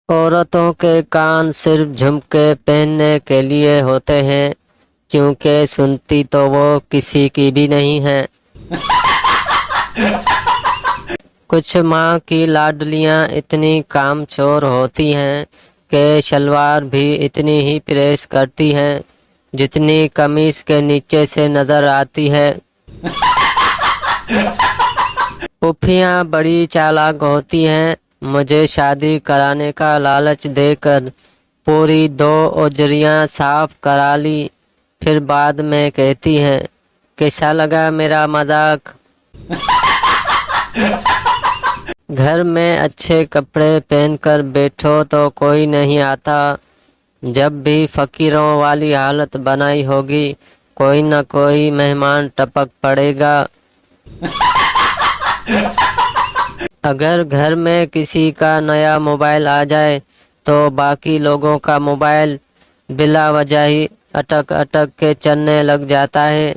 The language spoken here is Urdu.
عورتوں کے کان صرف جھمکے پہننے کے لیے ہوتے ہیں کیونکہ سنتی تو وہ کسی کی بھی نہیں ہے۔ کچھ ماں کی لاڈلیاں اتنی کام چور ہوتی ہیں کہ شلوار بھی اتنی ہی پریس کرتی ہیں جتنی قمیص کے نیچے سے نظر آتی ہے۔ پھوپھیاں بڑی چالاک ہوتی ہیں، مجھے شادی کرانے کا لالچ دے کر پوری 2 اوجریاں صاف کرا لی، پھر بعد میں کہتی ہیں کیسا لگا میرا مذاق۔ گھر میں اچھے کپڑے پہن کر بیٹھو تو کوئی نہیں آتا، جب بھی فقیروں والی حالت بنائی ہوگی کوئی نہ کوئی مہمان ٹپک پڑے گا۔ اگر گھر میں کسی کا نیا موبائل آ جائے تو باقی لوگوں کا موبائل بلا وجہ ہی اٹک اٹک کے چلنے لگ جاتا ہے۔